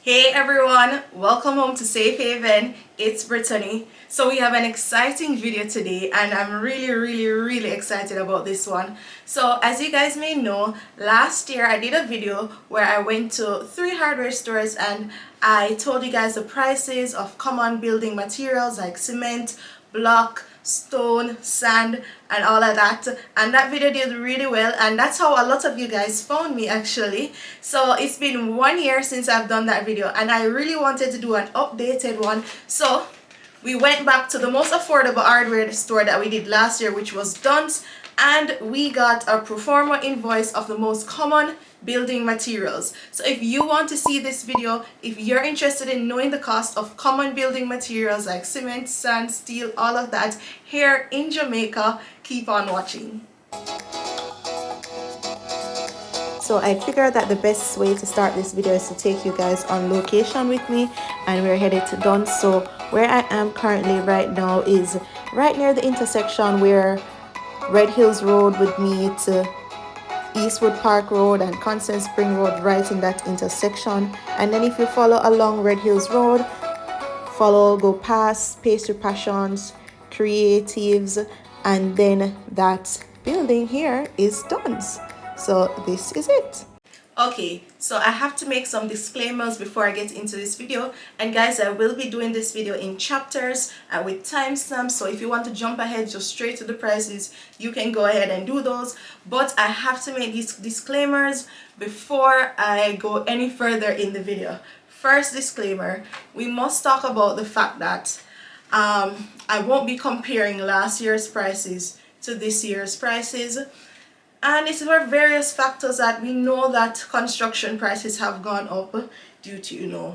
Hey everyone, welcome home to Safe Haven. It's Britonny. So we have an exciting video today and I'm really excited about this one. So as you guys may know, last year I did a video where I went to 3 hardware stores and I told you guys the prices of common building materials like cement, block, stone, sand, and all of that, and that video did really well, and that's how a lot of you guys found me actually. So it's been 1 year since I've done that video and I really wanted to do an updated one, so we went back to the most affordable hardware store that we did last year, which was Dunce, and we got a pro forma invoice of the most common building materials. So if you want to see this video, if you're interested in knowing the cost of common building materials like cement, sand, steel, all of that here in Jamaica, keep on watching. So I figured that the best way to start this video is to take you guys on location with me, and we're headed to Dunce. So where I am currently right now is right near the intersection where Red Hills Road would meet Eastwood Park Road and Constant Spring Road, right in that intersection. And then if you follow along Red Hills Road, go past Pastry Passions, Creatives, and then that building here is Dunce. So this is it. Okay, so I have to make some disclaimers before I get into this video, and guys, I will be doing this video in chapters and with timestamps, so if you want to jump ahead just straight to the prices, you can go ahead and do those, but I have to make these disclaimers before I go any further in the video. First disclaimer, we must talk about the fact that I won't be comparing last year's prices to this year's prices. And it's for various factors that we know that construction prices have gone up due to,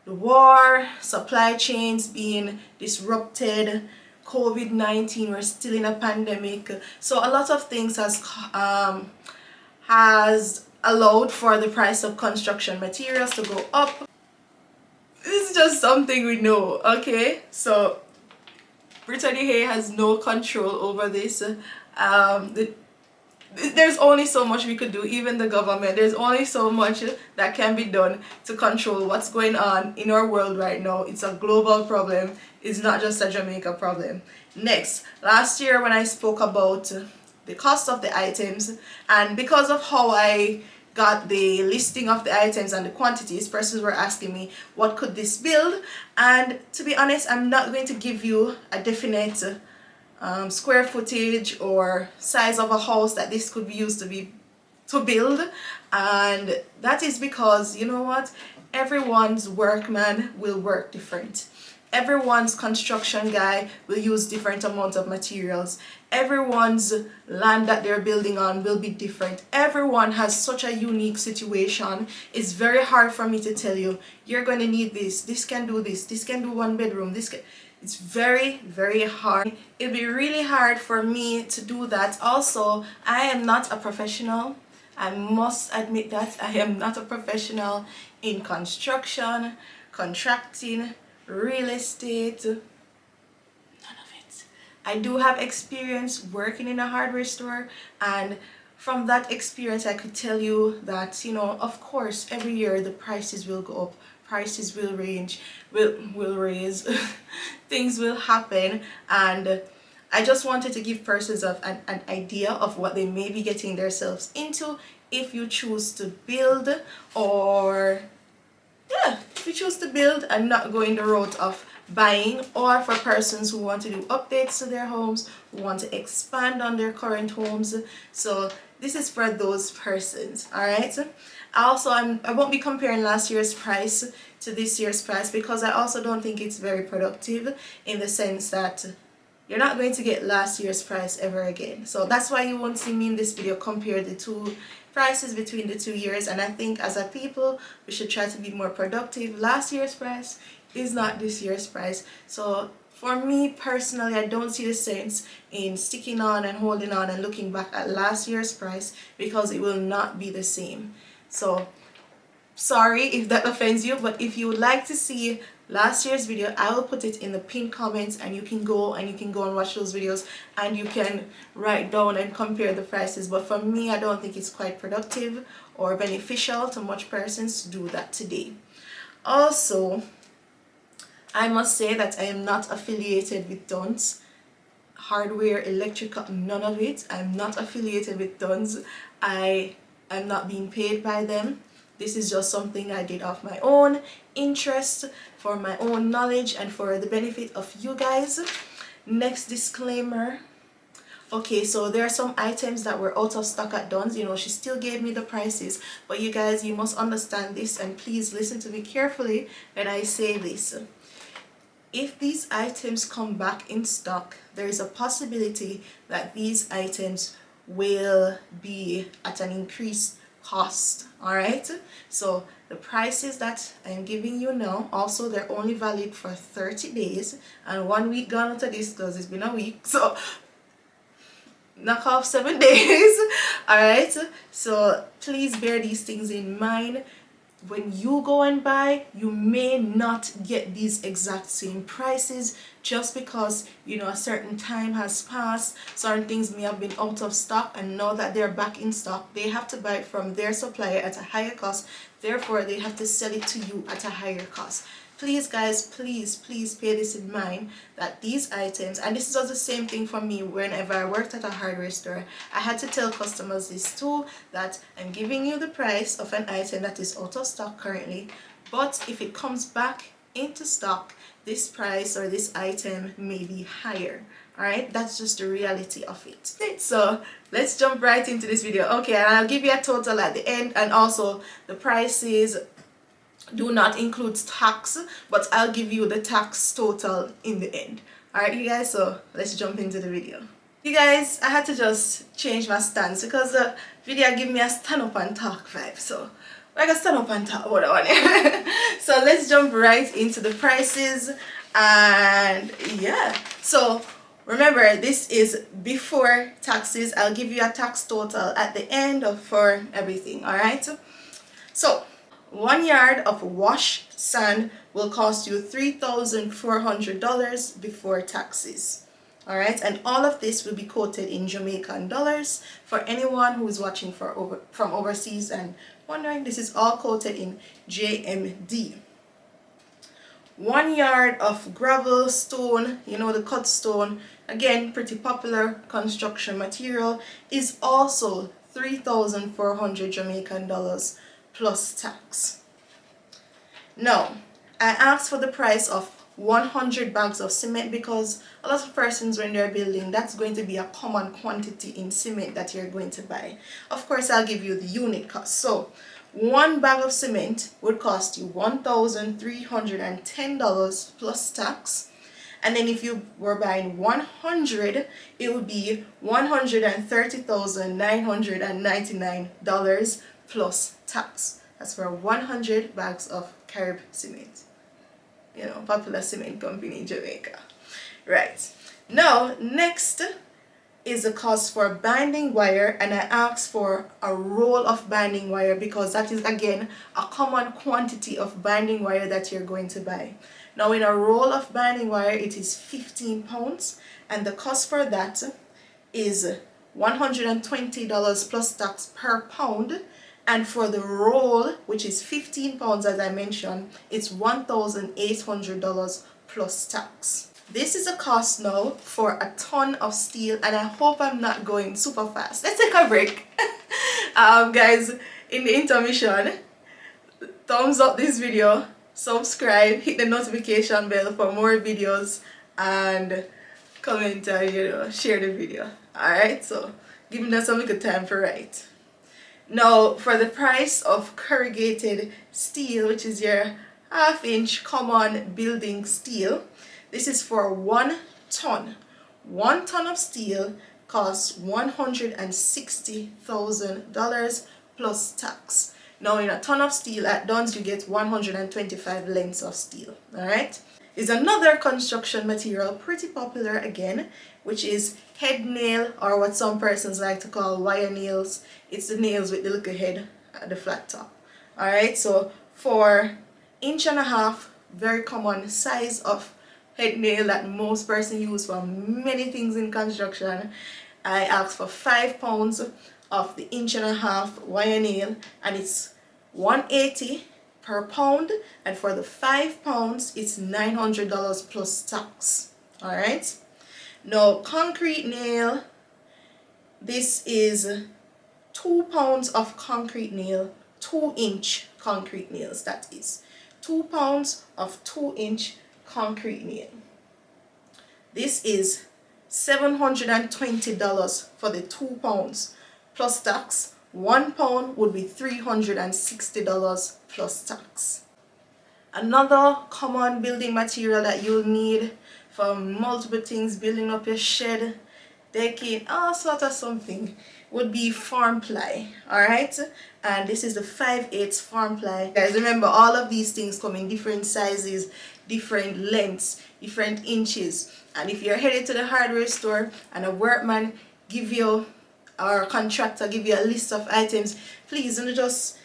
the war, supply chains being disrupted, COVID-19, we're still in a pandemic. So a lot of things has allowed for the price of construction materials to go up. This is just something we know, okay? So Britonny Haye has no control over this. There's only so much we could do, even the government. There's only so much that can be done to control what's going on in our world right now. It's a global problem. It's not just a Jamaica problem. Next, last year when I spoke about the cost of the items, and because of how I got the listing of the items and the quantities, persons were asking me what could this build, and to be honest, I'm not going to give you a definite square footage or size of a house that this could be used to build, and that is because, you know what, everyone's workman will work different. Everyone's construction guy will use different amounts of materials. Everyone's land that they're building on will be different. Everyone has such a unique situation. It's very hard for me to tell you, you're going to need this can do this can do 1 bedroom, it's very hard. It'd be really hard for me to do that. Also, I am not a professional. I must admit that I am not a professional in construction, contracting, real estate, none of it. I do have experience working in a hardware store, and from that experience I could tell you that, of course, every year the prices will go up, prices will will raise, things will happen, and I just wanted to give persons an idea of what they may be getting themselves into if you choose to build, or if you choose to build and not go in the route of buying, or for persons who want to do updates to their homes, who want to expand on their current homes. So this is for those persons. All right, also I won't be comparing last year's price to this year's price, because I also don't think it's very productive, in the sense that you're not going to get last year's price ever again. So that's why you won't see me in this video compare the two prices between the 2 years. And I think as a people, we should try to be more productive. Last year's price is not this year's price. So for me personally, I don't see the sense in sticking on and holding on and looking back at last year's price, because it will not be the same. So sorry if that offends you, but if you would like to see last year's video, I will put it in the pinned comments, and you can go and watch those videos, and you can write down and compare the prices. But for me, I don't think it's quite productive or beneficial to much persons to do that today. Also, I must say that I am not affiliated with Duns hardware, electrical, none of it. I'm not affiliated with Duns. I am not being paid by them. This is just something I did of my own interest, for my own knowledge, and for the benefit of you guys. Next disclaimer. Okay, so there are some items that were out of stock at Duns. You know, she still gave me the prices, but you guys, you must understand this, and please listen to me carefully when I say this. If these items come back in stock, there is a possibility that these items will be at an increased cost. All right, so the prices that I'm giving you now, also they're only valid for 30 days, and 1 week gone after this because it's been a week, so knock off 7 days. All right, so please bear these things in mind. When you go and buy, you may not get these exact same prices just because, you know, a certain time has passed. Certain things may have been out of stock, and now that they're back in stock, they have to buy it from their supplier at a higher cost. Therefore, they have to sell it to you at a higher cost. Please guys, please pay this in mind, that these items, and this was the same thing for me whenever I worked at a hardware store. I had to tell customers this too, that I'm giving you the price of an item that is out of stock currently, but if it comes back into stock, this price or this item may be higher. Alright, that's just the reality of it. So let's jump right into this video. Okay, and I'll give you a total at the end, and also the prices do not include tax, but I'll give you the tax total in the end. Alright you guys, so let's jump into the video. You guys, I had to just change my stance because the video gave me a stand up and talk vibe, so I gotta stand up and talk about that one. So let's jump right into the prices, and yeah, so remember, this is before taxes. I'll give you a tax total at the end for everything. Alright, so 1 yard of wash sand will cost you $3,400 before taxes. Alright, and all of this will be quoted in Jamaican dollars. For anyone who is watching from overseas and wondering, this is all quoted in JMD. 1 yard of gravel, stone, you know, the cut stone, again, pretty popular construction material, is also 3,400 Jamaican dollars plus tax. Now, I asked for the price of 100 bags of cement because a lot of persons, when they're building, that's going to be a common quantity in cement that you're going to buy. Of course, I'll give you the unit cost. So 1 bag of cement would cost you $1,310 plus tax. And then if you were buying 100, it would be $130,999 plus tax. That's for 100 bags of Carib cement. You know, popular cement company in Jamaica. Right. Now, next is the cost for binding wire, and I asked for a roll of binding wire because that is, again, a common quantity of binding wire that you're going to buy. Now, in a roll of binding wire, it is 15 pounds, and the cost for that is $120 plus tax per pound. And for the roll, which is 15 pounds, as I mentioned, it's $1,800 plus tax. This is a cost now for a ton of steel, and I hope I'm not going super fast. Let's take a break. Guys, in the intermission, thumbs up this video, subscribe, hit the notification bell for more videos, and comment and, you know, share the video. Alright, so give me some little time for write. Now, for the price of corrugated steel, which is your 1/2-inch common building steel, this is for 1 ton. 1 ton of steel costs $160,000 plus tax. Now, in a ton of steel at Duns, you get 125 lengths of steel. Alright? Is another construction material, pretty popular again, which is head nail, or what some persons like to call wire nails. It's the nails with the little head at the flat top. Alright, so for 1.5 inch, very common size of head nail that most persons use for many things in construction, I asked for 5 pounds of the 1.5 inch wire nail, and it's $180 per pound, and for the 5 pounds it's $900 plus tax. All right, now concrete nail, this is 2 pounds of concrete nail, 2-inch concrete nails, that is 2 pounds of 2-inch concrete nail. This is $720 for the 2 pounds plus tax. 1 pound would be $360 plus tax. Another common building material that you'll need for multiple things, building up your shed, decking, all sort of something, would be farm ply. Alright, and this is the 5/8 farm ply. Guys, remember, all of these things come in different sizes, different lengths, different inches. And if you're headed to the hardware store and a workman give you, or a contractor give you a list of items, please don't just,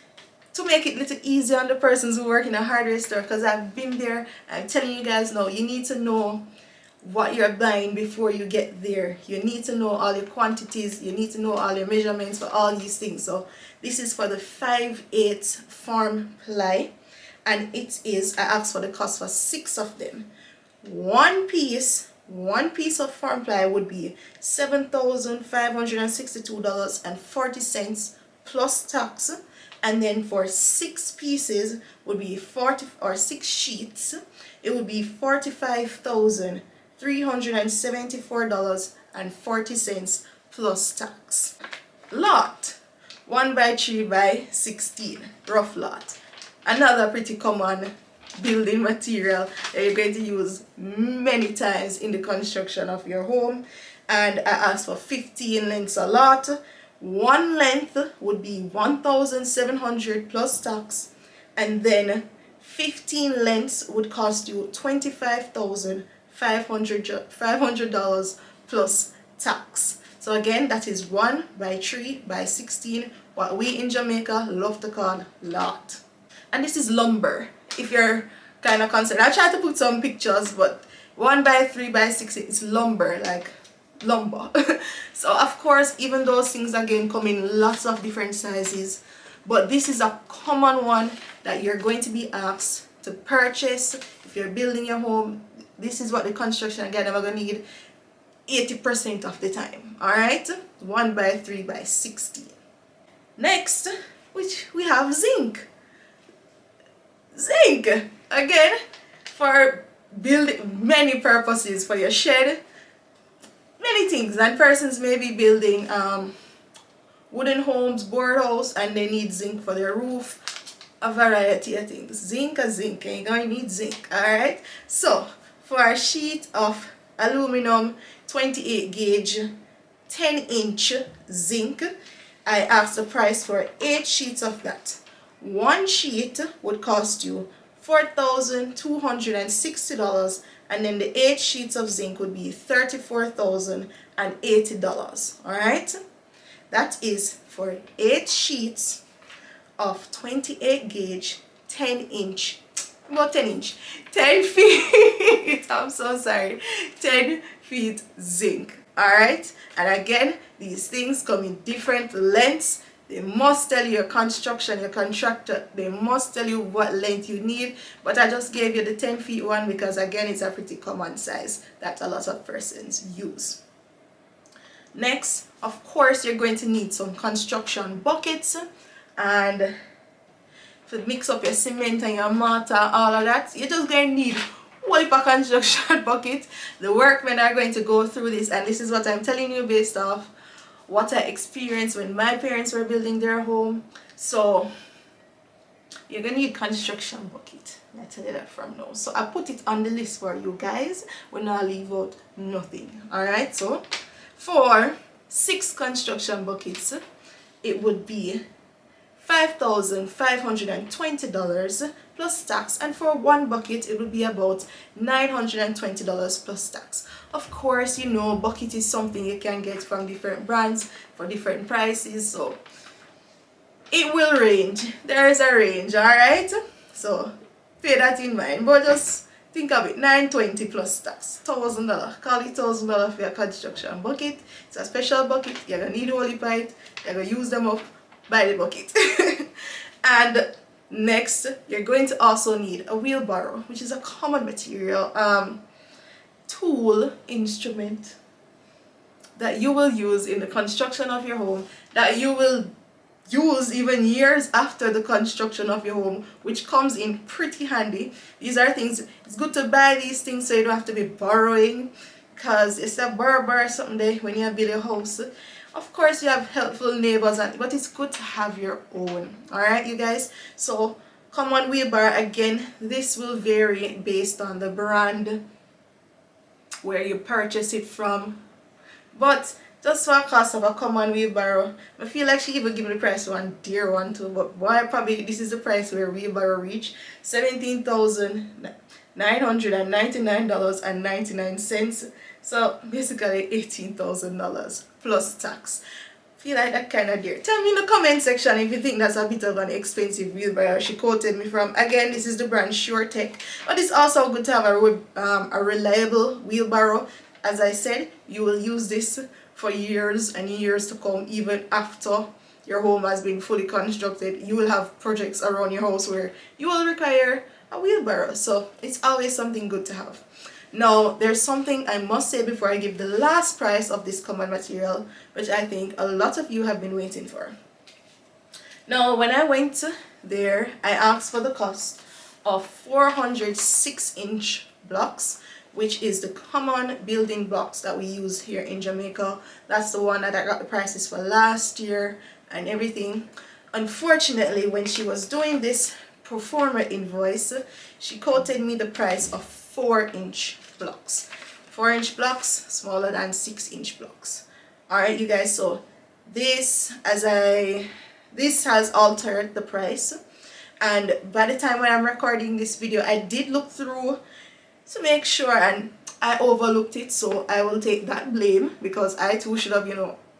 to make it a little easier on the persons who work in a hardware store, because I've been there. I'm telling you guys now, you need to know what you're buying before you get there. You need to know all your quantities, you need to know all your measurements for all these things. So this is for the 5/8 farm ply, and it is, I asked for the cost for 6 of them. One piece of farm ply would be $7,562.40 plus tax, and then for 6 pieces would be 6 sheets, it would be $45,374.40 plus tax. Lot 1x3x16 rough lot, another pretty common building material that you're going to use many times in the construction of your home. And I asked for 15 lengths a lot. One length would be $1,700 plus tax, and then 15 lengths would cost you $25,500 plus tax. So again, that is 1x3x16, what we in Jamaica love to call lot. And this is lumber, if you're kind of concerned. I tried to put some pictures, but 1x3x6 is lumber, like lumber. So of course, even those things again come in lots of different sizes, but this is a common one that you're going to be asked to purchase if you're building your home. This is what the construction guy are going to need 80% of the time. All right, 1x3x16. Next, which we have zinc. Zinc, again, for building many purposes, for your shed, many things. And persons may be building wooden homes, board house, and they need zinc for their roof. A variety of things. Zinc, and you're going to need zinc. Alright, so for a sheet of aluminum 28 gauge 10-inch zinc, I asked the price for 8 sheets of that. One sheet would cost you $4,260, and then the 8 sheets of zinc would be $34,080. Alright, that is for 8 sheets of 28 gauge 10-inch, well, 10 feet I'm so sorry, 10 feet zinc. Alright, and again, these things come in different lengths. They must tell you, your construction, your contractor, they must tell you what length you need, but I just gave you the 10 feet one because again, it's a pretty common size that a lot of persons use. Next, of course, you're going to need some construction buckets, and to mix up your cement and your mortar, all of that, you're just going to need a construction bucket. The workmen are going to go through this, and this is what I'm telling you based off what I experienced when my parents were building their home. So you're gonna need construction bucket. I tell you that from now. So I put it on the list for you guys. We're not leave out nothing. Alright, so for 6 construction buckets, it would be $5,520 plus tax, and for 1 bucket it would be about $920 plus tax. Of course, you know, bucket is something you can get from different brands for different prices, so it will range. There is a range, alright? So pay that in mind, but just think of it, $920 plus tax, $1,000. Call it $1,000 for your construction bucket. It's a special bucket. You're gonna need holy pipe, you're gonna use them up, buy the bucket. And Next, you're going to also need a wheelbarrow, which is a common material, tool, instrument that you will use in the construction of your home, that you will use even years after the construction of your home, which comes in pretty handy. These are things, it's good to buy these things so you don't have to be borrowing, because it's a borrow someday when you build your house. Of course you have helpful neighbors, but it's good to have your own. Alright you guys, so common wheelbarrow, again this will vary based on the brand where you purchase it from, but just for a cost of a common wheelbarrow, I feel like she even give me the price one dear one too, but boy, probably this is the price where wheelbarrow reach $17,999.99. So basically $18,000 plus tax. Feel like that kind of dear. Tell me in the comment section if you think that's a bit of an expensive wheelbarrow she quoted me from. Again, this is the brand SureTech, but it's also good to have a reliable wheelbarrow. As I said, you will use this for years and years to come. Even after your home has been fully constructed, you will have projects around your house where you will require a wheelbarrow, so it's always something good to have. Now there's something I must say before I give the last price of this common material, which I think a lot of you have been waiting for. Now when I went there, I asked for the cost of 406-inch blocks, which is the common building blocks that we use here in Jamaica. That's the one that I got the prices for last year and everything. Unfortunately, when she was doing this pro forma invoice, she quoted me the price of 4-inch blocks. 4-inch blocks, smaller than 6-inch blocks. Alright you guys, so this has altered the price, and by the time when I'm recording this video, I did look through to make sure, and I overlooked it, so I will take that blame, because I too should have,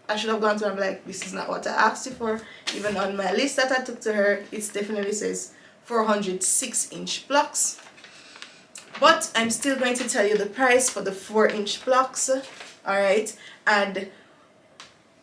I should have gone to her and be like, this is not what I asked you for. Even on my list that I took to her, it definitely says 406-inch blocks. But I'm still going to tell you the price for the 4-inch blocks. Alright, and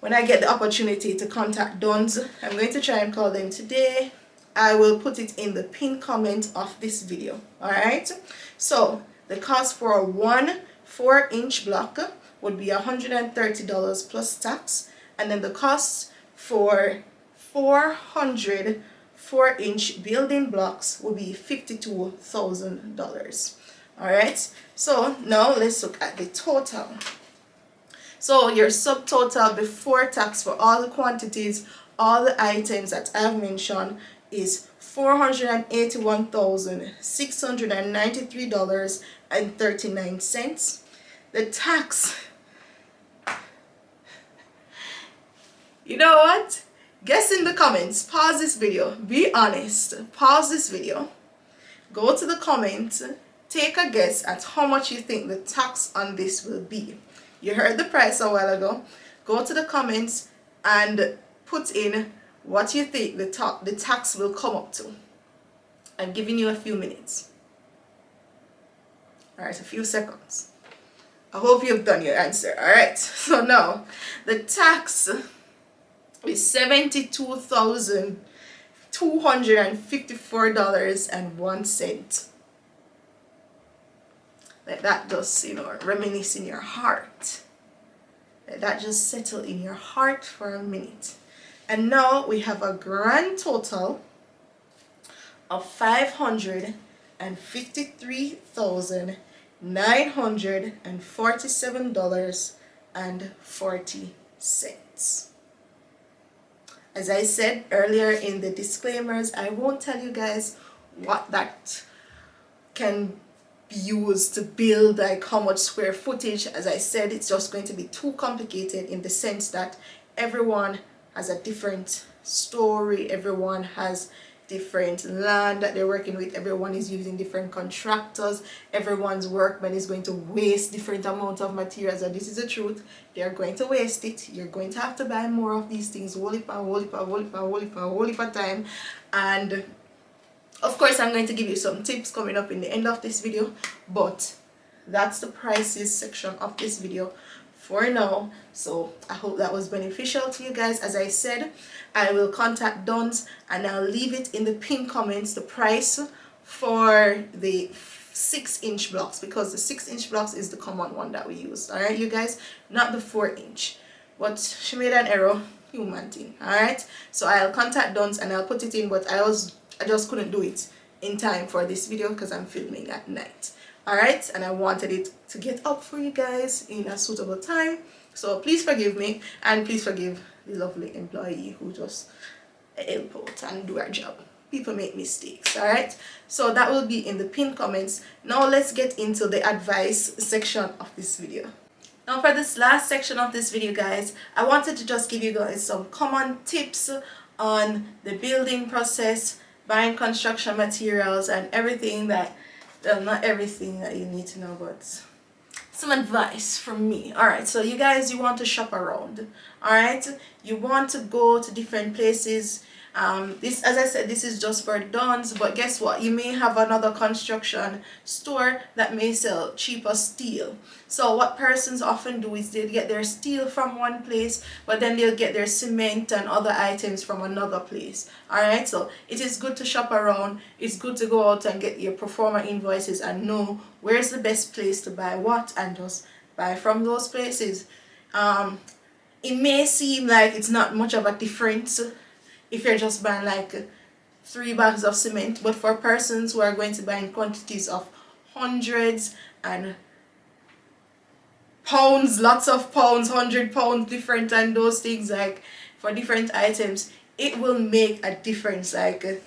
when I get the opportunity to contact Duns, I'm going to try and call them today. I will put it in the pinned comment of this video. Alright, so the cost for a 4-inch block would be $130 plus tax, and then the cost for 400 4-inch building blocks will be $52,000. Alright, so now let's look at the total. So your subtotal before tax for all the quantities, all the items that I've mentioned is $481,693.39. The tax, you know what? Guess in the comments, pause this video, be honest, pause this video, go to the comments, take a guess at how much you think the tax on this will be. You heard the price a while ago. Go to the comments and put in what you think the tax will come up to. I'm giving you a few minutes. Alright, a few seconds. I hope you've done your answer. Alright, so now the tax is $72,254.01. Let that just, reminisce in your heart. Let that just settle in your heart for a minute. And now we have a grand total of $553,947.40. As I said earlier in the disclaimers, I won't tell you guys what that can be used to build, like how much square footage. As I said, it's just going to be too complicated in the sense that everyone has a different story, everyone has different land that they're working with, everyone is using different contractors, everyone's workman is going to waste different amounts of materials, and this is the truth. They're going to waste it. You're going to have to buy more of these things whole heap of time. And of course I'm going to give you some tips coming up in the end of this video, but that's the prices section of this video for now. So I hope that was beneficial to you guys. As I said, I will contact Duns and I'll leave it in the pinned comments, the price for the 6-inch blocks, because the 6-inch blocks is the common one that we use. Alright, you guys, not the 4-inch. But she made an error, human thing. Alright, so I'll contact Duns and I'll put it in, but I just couldn't do it in time for this video because I'm filming at night. Alright, and I wanted it to get up for you guys in a suitable time. So please forgive me, and please forgive the lovely employee who just help out and do our job. People make mistakes. Alright, so that will be in the pinned comments. Now let's get into the advice section of this video. Now for this last section of this video, guys, I wanted to just give you guys some common tips on the building process, buying construction materials, and everything that, well, not everything that you need to know, but some advice from me. Alright, so you guys, you want to shop around. Alright, you want to go to different places. This, as I said, this is just for Duns, but guess what? You may have another construction store that may sell cheaper steel. So what persons often do is they'll get their steel from one place, but then they'll get their cement and other items from another place. Alright, so it is good to shop around. It's good to go out and get your pro forma invoices and know where's the best place to buy what, and just buy from those places. It may seem like it's not much of a difference if you're just buying like 3 bags of cement, but for persons who are going to buy in quantities of hundreds and pounds, lots of pounds, 100 pounds different, and those things, like for different items, it will make a difference. Like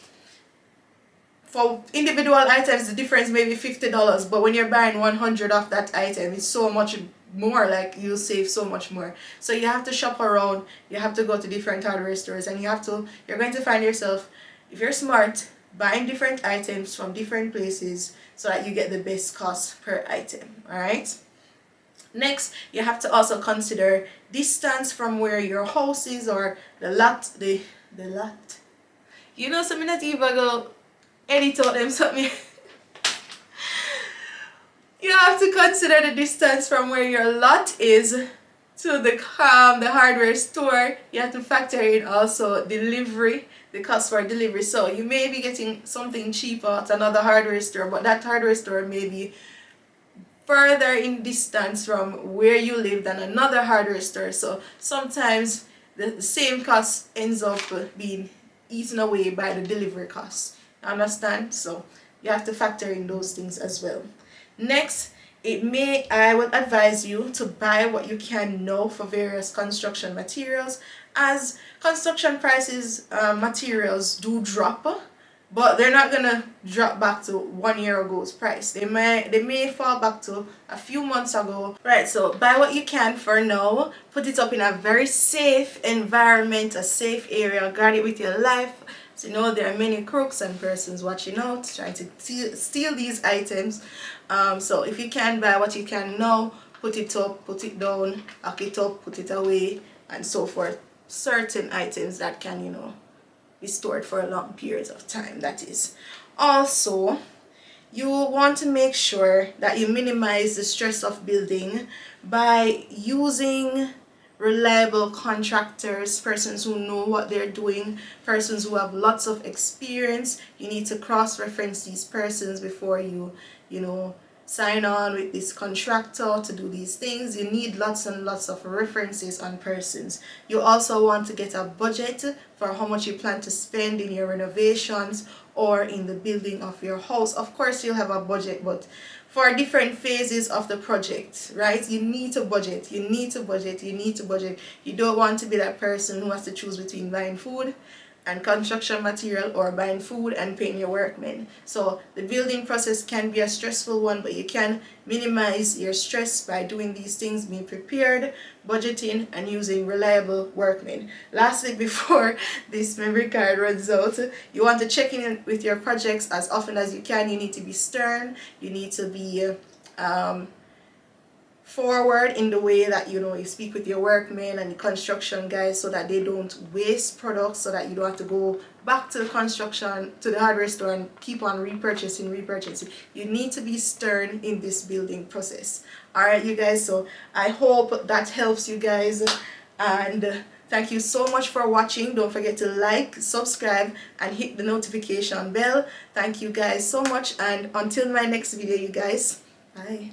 for individual items, the difference may be $50, but when you're buying 100 of that item, it's so much more, like you'll save so much more. So you have to shop around, you have to go to different hardware stores, and you're going to find yourself, if you're smart, buying different items from different places so that you get the best cost per item. Alright, next you have to also consider distance from where your house is, or the lot, the lot, you know, something that even go edit out them something. You have to consider the distance from where your lot is to the hardware store. You have to factor in also delivery, the cost for delivery. So you may be getting something cheaper at another hardware store, but that hardware store may be further in distance from where you live than another hardware store. So sometimes the same cost ends up being eaten away by the delivery cost. Understand? So you have to factor in those things as well. Next, I would advise you to buy what you can know for various construction materials, as construction prices, materials do drop, but they're not gonna drop back to 1 year ago's price. They may fall back to a few months ago. Right, so buy what you can for now, put it up in a very safe environment, a safe area, guard it with your life. So you know there are many crooks and persons watching out, trying to steal these items. So if you can buy what you can now, put it up, put it down, lock it up, put it away, and so forth. Certain items that can, you know, be stored for a long period of time, that is. Also, you want to make sure that you minimize the stress of building by using reliable contractors, persons who know what they're doing, persons who have lots of experience. You need to cross-reference these persons before you sign on with this contractor to do these things. You need lots and lots of references on persons. You also want to get a budget for how much you plan to spend in your renovations or in the building of your house. Of course you'll have a budget, but for different phases of the project, right, you need to budget. You need to budget. You don't want to be that person who has to choose between buying food and construction material, or buying food and paying your workmen. So the building process can be a stressful one, but you can minimize your stress by doing these things: being prepared, budgeting, and using reliable workmen. Lastly, before this memory card runs out, you want to check in with your projects as often as you can. You need to be stern, you need to be forward in the way that you speak with your workmen and the construction guys, so that they don't waste products, so that you don't have to go back to the hardware store and keep on repurchasing. You need to be stern in this building process. Alright, you guys, so I hope that helps you guys, and thank you so much for watching. Don't forget to like, subscribe, and hit the notification bell. Thank you guys so much, and until my next video, you guys, bye.